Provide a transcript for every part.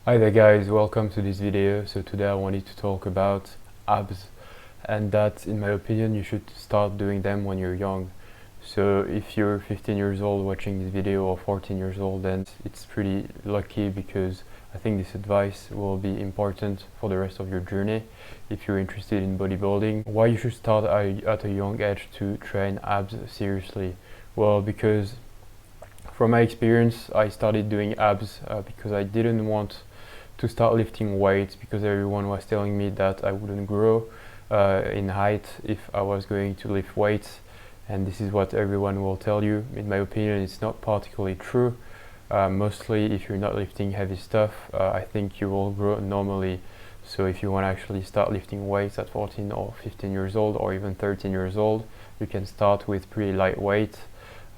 Hi there guys, welcome to this video. So today I wanted to talk about abs, and that in my opinion you should start doing them when you're young. So if you're 15 years old watching this video or 14 years old, then it's pretty lucky because I think this advice will be important for the rest of your journey if you're interested in bodybuilding. Why you should start at a young age to train abs seriously? Well, because from my experience I started doing abs because I didn't want to start lifting weights because everyone was telling me that I wouldn't grow in height if I was going to lift weights, and this is what everyone will tell you. In my opinion, it's not particularly true. Mostly if you're not lifting heavy stuff, I think you will grow normally. So if you want to actually start lifting weights at 14 or 15 years old or even 13 years old, you can start with pretty light weight.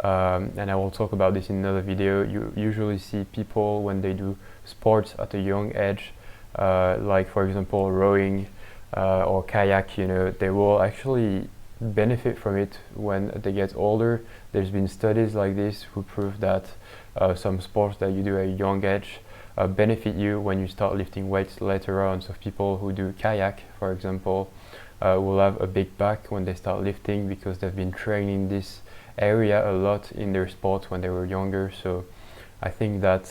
And I will talk about this in another video. You usually see people when they do sports at a young age, like for example rowing or kayak, they will actually benefit from it when they get older. There's been studies like this who prove that some sports that you do at a young age benefit you when you start lifting weights later on. So people who do kayak, for example, will have a big back when they start lifting because they've been training this area a lot in their sport when they were younger. So I think that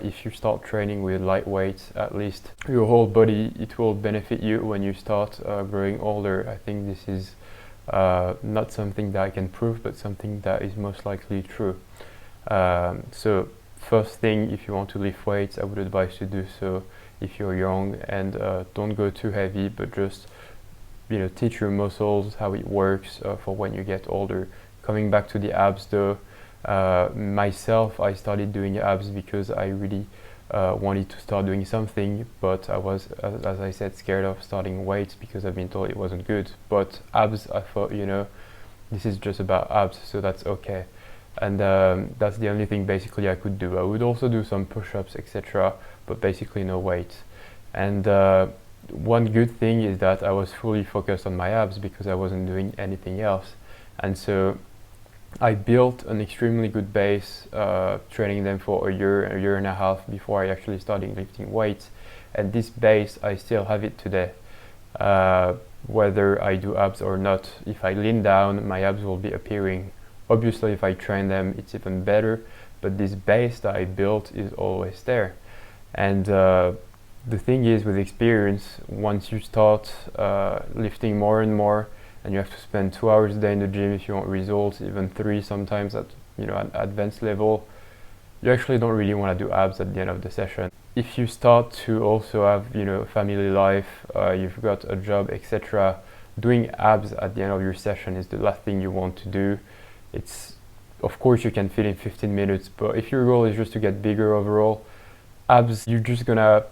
if you start training with light weights, at least your whole body, it will benefit you when you start growing older. I think this is not something that I can prove, but something that is most likely true. So first thing, if you want to lift weights, I would advise to do so if you're young, and don't go too heavy, but just teach your muscles how it works for when you get older. Coming back to the abs though, myself, I started doing abs because I really wanted to start doing something, but I was, as I said, scared of starting weights because I've been told it wasn't good. But abs, I thought, this is just about abs, so that's okay. And that's the only thing basically I could do. I would also do some push-ups, etc., but basically no weights. And one good thing is that I was fully focused on my abs because I wasn't doing anything else. And so I built an extremely good base, training them for a year and a half before I actually started lifting weights. And this base, I still have it today. Whether I do abs or not, if I lean down, my abs will be appearing. Obviously, if I train them, it's even better. But this base that I built is always there. And the thing is, with experience, once you start lifting more and more, and you have to spend 2 hours a day in the gym if you want results, even 3 sometimes at an advanced level, you actually don't really want to do abs at the end of the session. If you start to also have a family life, you've got a job, etc., doing abs at the end of your session is the last thing you want to do. It's, of course you can fit in 15 minutes, but if your goal is just to get bigger overall, abs, you're just gonna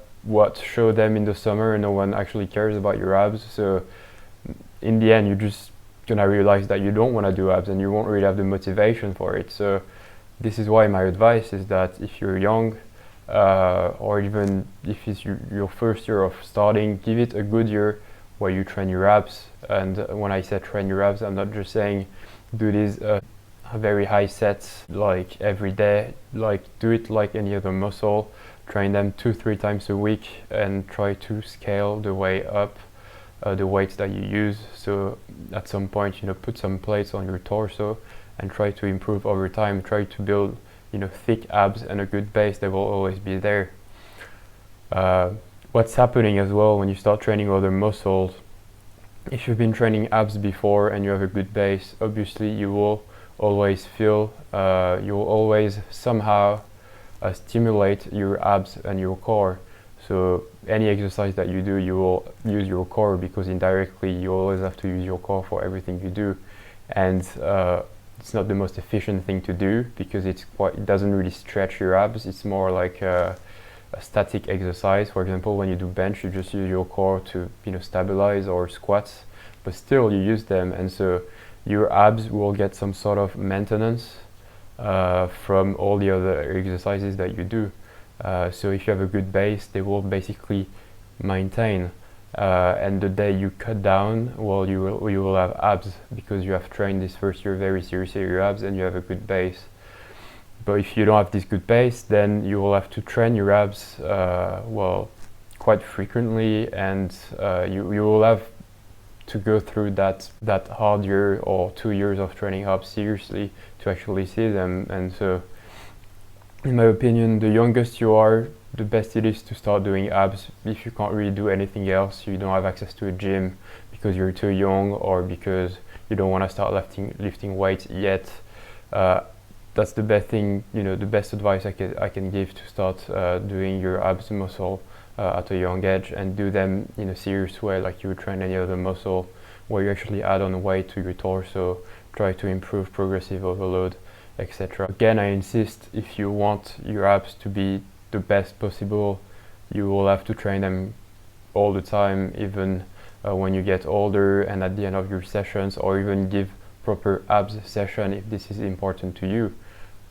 show them in the summer and no one actually cares about your abs. So in the end, you're just gonna realize that you don't want to do abs and you won't really have the motivation for it. So this is why my advice is that if you're young, or even if it's your first year of starting, give it a good year where you train your abs. And when I say train your abs, I'm not just saying do these very high sets like every day. Like, do it like any other muscle. Train them 2-3 times a week and try to scale the way up the weights that you use. So at some point, put some plates on your torso and try to improve over time. Try to build thick abs and a good base. They will always be there. What's happening as well when you start training other muscles, if you've been training abs before and you have a good base, obviously you will always feel you will always somehow stimulate your abs and your core. So any exercise that you do, you will use your core, because indirectly you always have to use your core for everything you do. And it's not the most efficient thing to do because it doesn't really stretch your abs. It's more like a static exercise. For example, when you do bench, you just use your core to stabilize, or squats, but still you use them, and so your abs will get some sort of maintenance from all the other exercises that you do. So if you have a good base, they will basically maintain. And the day you cut down, well, you will have abs because you have trained this first year very seriously your abs and you have a good base. But if you don't have this good base, then you will have to train your abs well, quite frequently, and you will have to go through that hard year or 2 years of training abs seriously to actually see them. And so, in my opinion, the youngest you are, the best it is to start doing abs. If you can't really do anything else, you don't have access to a gym because you're too young or because you don't want to start lifting weights yet, that's the best thing, the best advice I can give to start doing your abs muscle at a young age, and do them in a serious way like you would train any other muscle, where you actually add on weight to your torso, try to improve progressive overload, etc. Again, I insist, if you want your abs to be the best possible, you will have to train them all the time, even when you get older and at the end of your sessions, or even give proper abs session if this is important to you.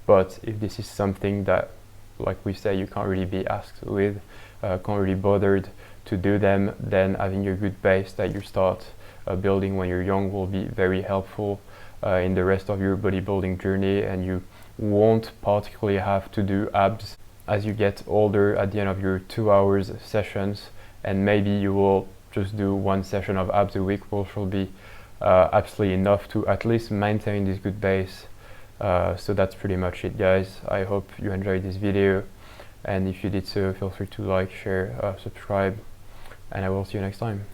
But if this is something that, like we say, you can't really be asked with, can't really bothered to do them, then having a good base that you start building when you're young will be very helpful in the rest of your bodybuilding journey, and you won't particularly have to do abs as you get older at the end of your 2 hours sessions, and maybe you will just do 1 session of abs a week, which will be absolutely enough to at least maintain this good base. So that's pretty much it, guys. I hope you enjoyed this video, and if you did so, feel free to like, share, subscribe, and I will see you next time.